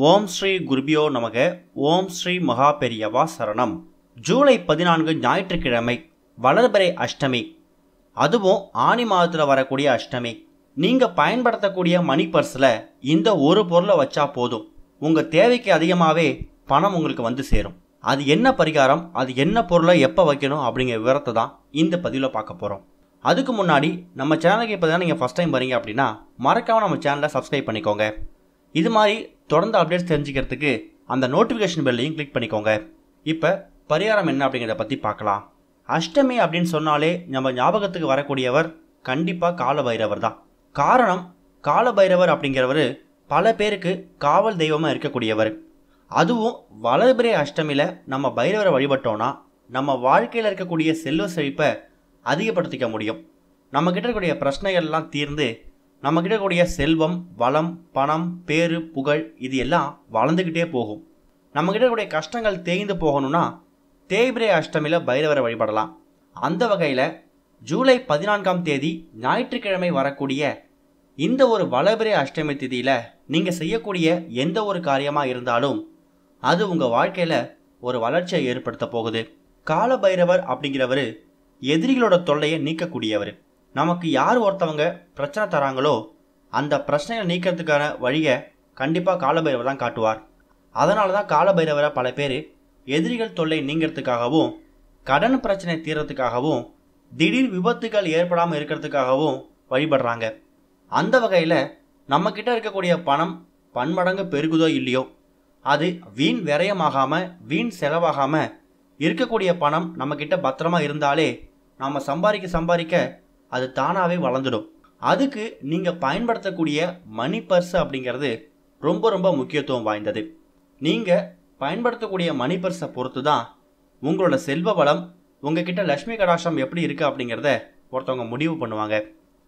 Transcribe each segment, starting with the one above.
ஓம் ஸ்ரீ குருபியோ நமக. ஓம் ஸ்ரீ மகா பெரியவா சரணம். ஜூலை 14 ஞாயிற்றுக்கிழமை, வளர்பிறை அஷ்டமி. அதுவும் ஆனி மாதத்தில் வரக்கூடிய அஷ்டமி. நீங்கள் பயன்படுத்தக்கூடிய மணி பர்ஸில் இந்த ஒரு பொருளை வச்சா போதும், உங்கள் தேவைக்கு அதிகமாகவே பணம் உங்களுக்கு வந்து சேரும். அது என்ன பரிகாரம், அது என்ன பொருளை எப்போ வைக்கணும் அப்படிங்கிற விவரத்தை தான் இந்த பதிவில் பார்க்க போகிறோம். அதுக்கு முன்னாடி நம்ம சேனலுக்கு இப்போ தான் நீங்கள் ஃபஸ்ட் டைம் வரீங்க அப்படின்னா மறக்காமல் நம்ம சேனலை சப்ஸ்கிரைப் பண்ணிக்கோங்க. இது மாதிரி தொடர்ந்து அப்டேட்ஸ் தெரிஞ்சுக்கிறதுக்கு அந்த நோட்டிஃபிகேஷன் பெல்லையும் கிளிக் பண்ணிக்கோங்க. இப்போ பரிகாரம் என்ன அப்படிங்கிறத பற்றி பார்க்கலாம். அஷ்டமி அப்படின்னு சொன்னாலே நம்ம ஞாபகத்துக்கு வரக்கூடியவர் கண்டிப்பாக கால பைரவர் தான். காரணம், கால பைரவர் அப்படிங்கிறவர் பல பேருக்கு காவல் தெய்வமாக இருக்கக்கூடியவர். அதுவும் வளர்பிறை அஷ்டமியில் நம்ம பைரவரை வழிபட்டோன்னா நம்ம வாழ்க்கையில் இருக்கக்கூடிய செல்வ செழிப்பை அதிகப்படுத்திக்க முடியும். நம்மக்கிட்ட இருக்கக்கூடிய பிரச்சனைகள்லாம் தீர்ந்து நம்மக்கிட்ட இருக்கக்கூடிய செல்வம், வளம், பணம், பேரு, புகழ் இது எல்லாம் வளர்ந்துக்கிட்டே போகும். நம்மக்கிட்ட இருக்கக்கூடிய கஷ்டங்கள் தேய்ந்து போகணும்னா தேய்பிரை அஷ்டமியில் பைரவரை வழிபடலாம். அந்த வகையில் ஜூலை 14ஆம் தேதி ஞாயிற்றுக்கிழமை வரக்கூடிய இந்த ஒரு வளர்பிறை அஷ்டமி திதியில் நீங்கள் செய்யக்கூடிய எந்த ஒரு காரியமாக இருந்தாலும் அது உங்கள் வாழ்க்கையில் ஒரு வளர்ச்சியை ஏற்படுத்த போகுது. கால பைரவர் அப்படிங்கிறவர் எதிரிகளோட தொல்லையை நீக்கக்கூடியவர். நமக்கு யார் ஒருத்தவங்க பிரச்சனை தராங்களோ அந்த பிரச்சனையை நீக்கிறதுக்கான வழியை கண்டிப்பாக காலபைரவர் தான் காட்டுவார். அதனால தான் காலபைரவரை பல பேர் எதிரிகள் தொல்லை நீங்கிறதுக்காகவும், கடன் பிரச்சனை தீர்றதுக்காகவும், திடீர் விபத்துகள் ஏற்படாமல் இருக்கிறதுக்காகவும் வழிபடுறாங்க. அந்த வகையில் நம்மக்கிட்ட இருக்கக்கூடிய பணம் பன்மடங்கு பெருகுதோ இல்லையோ, அது வீண் விரயமாகாமல் வீண் செலவாகாமல் இருக்கக்கூடிய பணம் நம்மக்கிட்ட பத்திரமா இருந்தாலே நாம் சம்பாதிக்க அது தானாகவே வளர்ந்துடும். அதுக்கு நீங்கள் பயன்படுத்தக்கூடிய மணி பர்ஸ் அப்படிங்கிறது ரொம்ப ரொம்ப முக்கியத்துவம் வாய்ந்தது. நீங்கள் பயன்படுத்தக்கூடிய மணி பர்ஸை பொறுத்து தான் உங்களோட செல்வ வளம், உங்ககிட்ட லக்ஷ்மி கடாட்சம் எப்படி இருக்குது அப்படிங்கிறத ஒருத்தவங்க முடிவு பண்ணுவாங்க.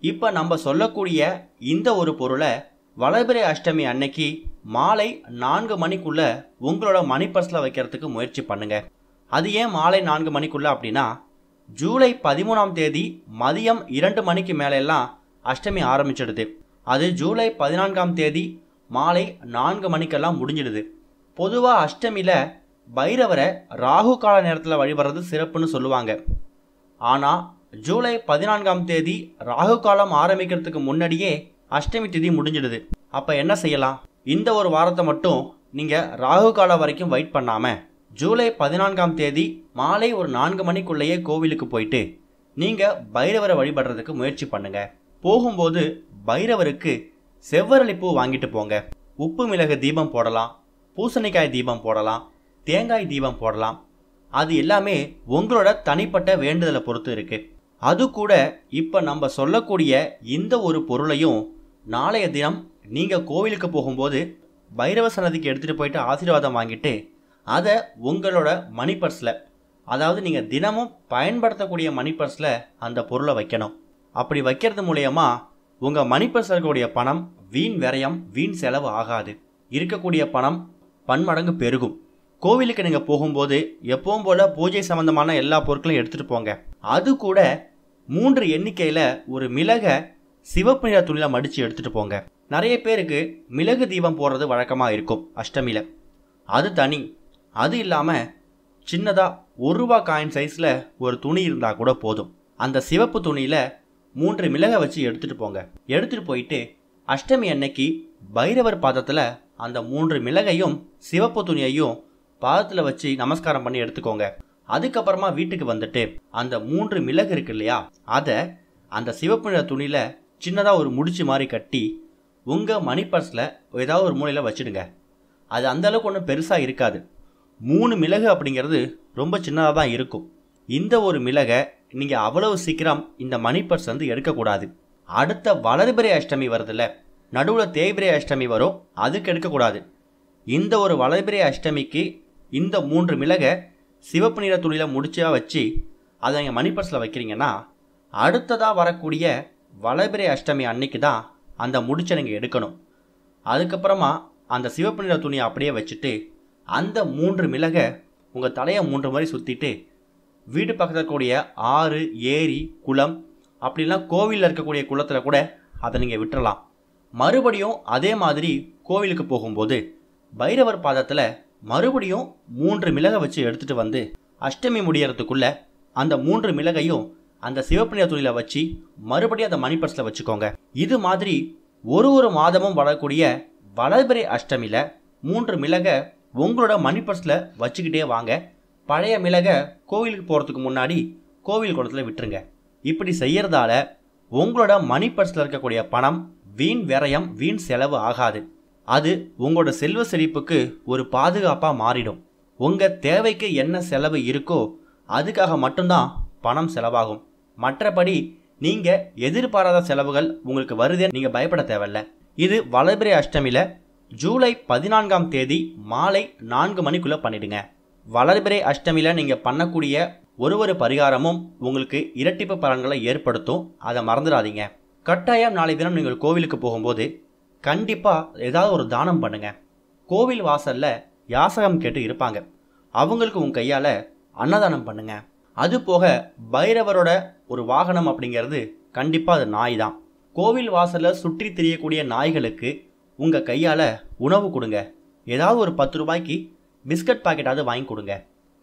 இப்போ நம்ம சொல்லக்கூடிய இந்த ஒரு பொருளை வளர்பிறை அஷ்டமி அன்னைக்கு மாலை 4 மணிக்குள்ளே உங்களோட மணி பர்ஸில் வைக்கிறதுக்கு முயற்சி பண்ணுங்கள். அது ஏன் மாலை 4 மணிக்குள்ளே அப்படின்னா, ஜூலை 13ஆம் தேதி மதியம் 2 மணிக்கு மேலெல்லாம் அஷ்டமி ஆரம்பிச்சிடுது. அது ஜூலை 14ஆம் தேதி மாலை 4 மணிக்கெல்லாம் முடிஞ்சிடுது. பொதுவாக அஷ்டமியில் பைரவரை ராகு கால நேரத்தில் வழிபடுறது சிறப்புன்னு சொல்லுவாங்க. ஆனால் ஜூலை 14ஆம் தேதி ராகு காலம் ஆரம்பிக்கிறதுக்கு முன்னாடியே அஷ்டமி திதி முடிஞ்சிடுது. அப்போ என்ன செய்யலாம்? இந்த ஒரு வாரத்தை மட்டும் நீங்கள் ராகு காலம் வரைக்கும் வெயிட் பண்ணாமல் ஜூலை 14ஆம் தேதி மாலை ஒரு 4 மணிக்குள்ளேயே கோவிலுக்கு போயிட்டு நீங்கள் பைரவரை வழிபடுறதுக்கு முயற்சி பண்ணுங்க. போகும்போது பைரவருக்கு செவ்வரளிப்பூ வாங்கிட்டு போங்க. உப்பு மிளகு தீபம் போடலாம், பூசணிக்காய் தீபம் போடலாம், தேங்காய் தீபம் போடலாம். அது எல்லாமே உங்களோட தனிப்பட்ட வேண்டுதலை பொறுத்து இருக்கு. அது கூட இப்போ நம்ம சொல்லக்கூடிய இந்த ஒரு பொருளையும் நாளைய தினம் நீங்கள் கோவிலுக்கு போகும்போது பைரவ சன்னதிக்கு எடுத்துகிட்டு போயிட்டு ஆசீர்வாதம் வாங்கிட்டு அதை உங்களோட மணி பர்ஸில், அதாவது நீங்கள் தினமும் பயன்படுத்தக்கூடிய மணி பர்ஸில் அந்த பொருளை வைக்கணும். அப்படி வைக்கிறது மூலயமா உங்கள் மணி பர்ஸில் இருக்கக்கூடிய பணம் வீண் விரயம், வீண் செலவு ஆகாது. இருக்கக்கூடிய பணம் பன்மடங்கு பெருகும். கோவிலுக்கு நீங்கள் போகும்போது எப்பவும் போல் பூஜை சம்பந்தமான எல்லா பொருட்களையும் எடுத்துகிட்டு போங்க. அது கூட 3 எண்ணிக்கையில் ஒரு மிளகை சிவப்பு நிற துணியில் மடித்து எடுத்துகிட்டு போங்க. நிறைய பேருக்கு மிளகு தீபம் போடுறது வழக்கமாக இருக்கும் அஷ்டமியில். அது தனி. அது இல்லாமல் சின்னதாக 1 ரூபா காயின் சைஸில் ஒரு துணி இருந்தால் கூட போதும். அந்த சிவப்பு துணியில் 3 மிளகை வச்சு எடுத்துகிட்டு போங்க. எடுத்துகிட்டு போயிட்டு அஷ்டமி அன்னைக்கு பைரவர் பாதத்தில் அந்த 3 மிளகையும் சிவப்பு துணியையும் பாதத்தில் வச்சு நமஸ்காரம் பண்ணி எடுத்துக்கோங்க. அதுக்கப்புறமா வீட்டுக்கு வந்துட்டு அந்த 3 மிளகு இருக்கு இல்லையா, அதை அந்த சிவப்பு நிற துணியில் சின்னதாக ஒரு முடிச்சு மாதிரி கட்டி உங்கள் மணி பர்ஸில் ஏதாவது ஒரு மூலையில் வச்சுடுங்க. அது அந்தளவுக்கு ஒன்றும் பெருசாக இருக்காது. 3 மிளகு அப்படிங்கிறது ரொம்ப சின்னதாக தான் இருக்கும். இந்த ஒரு மிளகை நீங்கள் அவ்வளவு சீக்கிரம் இந்த மணி பர்ஸ் எடுக்கக்கூடாது. அடுத்த வளர்பிறை அஷ்டமி வருதுல்ல, நடுவில் தேய்பிரை அஷ்டமி வரும், அதுக்கு எடுக்கக்கூடாது. இந்த ஒரு வளர்பிறை அஷ்டமிக்கு இந்த 3 மிளகை சிவப்பு நிற துணியில் முடிச்சாக வச்சு அதை நீங்கள் மணி பர்ஸில் வைக்கிறீங்கன்னா அடுத்ததாக வரக்கூடிய வளர்பிறை அஷ்டமி அன்னைக்கு தான் அந்த முடிச்சை நீங்கள் எடுக்கணும். அதுக்கப்புறமா அந்த சிவப்பு நிற துணியை அப்படியே வச்சுட்டு அந்த 3 மிளகை உங்கள் தலையை 3 முறை சுற்றிட்டு வீடு பக்கத்தில் இருக்கக்கூடிய ஆறு, ஏரி, குளம், அப்படிலாம் கோவிலில் இருக்கக்கூடிய குளத்தில் கூட அதை நீங்கள் விட்டுறலாம். மறுபடியும் அதே மாதிரி கோவிலுக்கு போகும்போது பைரவர் பாதத்தில் மறுபடியும் 3 மிளகை வச்சு எடுத்துட்டு வந்து அஷ்டமி முடியறதுக்குள்ள அந்த 3 மிளகையும் அந்த சிவப்பு நிற துணியில வச்சு மறுபடியும் அந்த மணி பர்ஸில் வச்சுக்கோங்க. இது மாதிரி ஒரு மாதமும் வரக்கூடிய வளர்பிறை அஷ்டமியில் 3 மிளகை உங்களோட மணி பர்ஸில் வச்சுக்கிட்டே வாங்க. பழைய மிளகை கோவிலுக்கு போகிறதுக்கு முன்னாடி கோவில் குளத்தில் விட்டுருங்க. இப்படி செய்யறதால உங்களோட மணி பர்ஸில் இருக்கக்கூடிய பணம் வீண் விரயம் வீண் செலவு ஆகாது. அது உங்களோட செல்வ செழிப்புக்கு ஒரு பாதுகாப்பாக மாறிடும். உங்கள் தேவைக்கு என்ன செலவு இருக்கோ அதுக்காக மட்டும்தான் பணம் செலவாகும். மற்றபடி நீங்கள் எதிர்பாராத செலவுகள் உங்களுக்கு வருதே நீங்கள் பயப்பட தேவையில்ல. இது வளர்பிறை அஷ்டமியில் ஜூலை 14ஆம் தேதி மாலை 4 மணிக்குள்ளே பண்ணிடுங்க. வளர்பிறை அஷ்டமியில் நீங்கள் பண்ணக்கூடிய ஒரு பரிகாரமும் உங்களுக்கு இரட்டிப்பு பலன்களை ஏற்படுத்தும். அதை மறந்துடாதீங்க. கட்டாயம் நாளை தினம் நீங்கள் கோவிலுக்கு போகும்போது கண்டிப்பாக ஏதாவது ஒரு தானம் பண்ணுங்க. கோவில் வாசலில் யாசகம் கேட்டு இருப்பாங்க, அவங்களுக்கு உங்கள் கையால் அன்னதானம் பண்ணுங்க. அது போக பைரவரோட ஒரு வாகனம் அப்படிங்கிறது கண்டிப்பாக அது நாய் தான். கோவில் வாசலில் சுற்றி திரியக்கூடிய நாய்களுக்கு உங்கள் கையால் உணவு கொடுங்க. ஏதாவது ஒரு 10 ரூபாய்க்கு பிஸ்கட் பாக்கெட்டாவது வாங்கி கொடுங்க.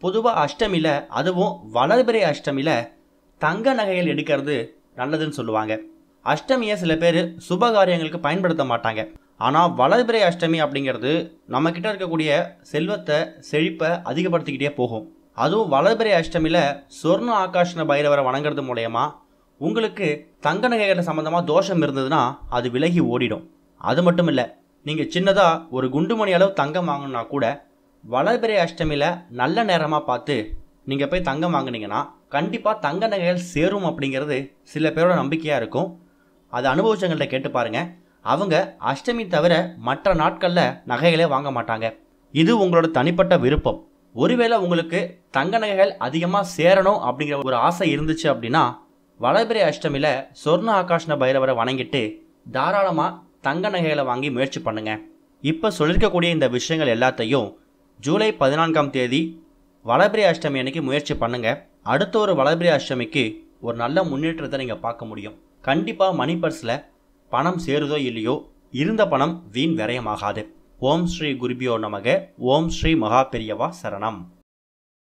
பொதுவாக அஷ்டமியில், அதுவும் வளர்பிறை அஷ்டமியில் தங்க நகைகள் எடுக்கிறது நல்லதுன்னு சொல்லுவாங்க. அஷ்டமியை சில பேர் சுபகாரியங்களுக்கு பயன்படுத்த மாட்டாங்க. ஆனால் வளர்பிறை அஷ்டமி அப்படிங்கிறது நம்மக்கிட்ட இருக்கக்கூடிய செல்வத்தை செழிப்பை அதிகப்படுத்திக்கிட்டே போகும். அதுவும் வளர்பிறை அஷ்டமியில் சொர்ண ஆகாஷ்ண பைரவரை வணங்குறது மூலயமா உங்களுக்கு தங்க நகைகள் சம்மந்தமாக தோஷம் இருந்ததுன்னா அது விலகி ஓடிடும். அது மட்டும் இல்லை, நீங்கள் சின்னதாக ஒரு குண்டுமணி அளவு தங்கம் வாங்கணுன்னா கூட வளர்பிறை அஷ்டமியில் நல்ல நேரமாக பார்த்து நீங்கள் போய் தங்கம் வாங்கினீங்கன்னா கண்டிப்பாக தங்க நகைகள் சேரும் அப்படிங்கிறது சில பேரோட நம்பிக்கையாக இருக்கும். அதை அனுபவிச்சவங்கள்ட்ட கேட்டு பாருங்கள். அவங்க அஷ்டமி தவிர மற்ற நாட்களில் நகைகளே வாங்க மாட்டாங்க. இது உங்களோட தனிப்பட்ட விருப்பம். ஒருவேளை உங்களுக்கு தங்க நகைகள் அதிகமாக சேரணும் அப்படிங்கிற ஒரு ஆசை இருந்துச்சு அப்படின்னா வளர்பிறை அஷ்டமியில் சொர்ண ஆகாஷ்ண பைரவரை வணங்கிட்டு தாராளமாக தங்க நகைகளை வாங்கி முயற்சி பண்ணுங்க. இப்போ சொல்லியிருக்கக்கூடிய இந்த விஷயங்கள் எல்லாத்தையும் ஜூலை 14ஆம் தேதி வளர்பிறை அஷ்டமி அன்னைக்கு முயற்சி பண்ணுங்க. அடுத்த ஒரு வளர்பிறை அஷ்டமிக்கு ஒரு நல்ல முன்னேற்றத்தை நீங்கள் பார்க்க முடியும். கண்டிப்பாக மணி பர்ஸில் பணம் சேருதோ இல்லையோ, இருந்த பணம் வீண் விரயமாகாது. ஓம் ஸ்ரீ குருபியோ நமக. ஓம் ஸ்ரீ மகா பெரியவா சரணம்.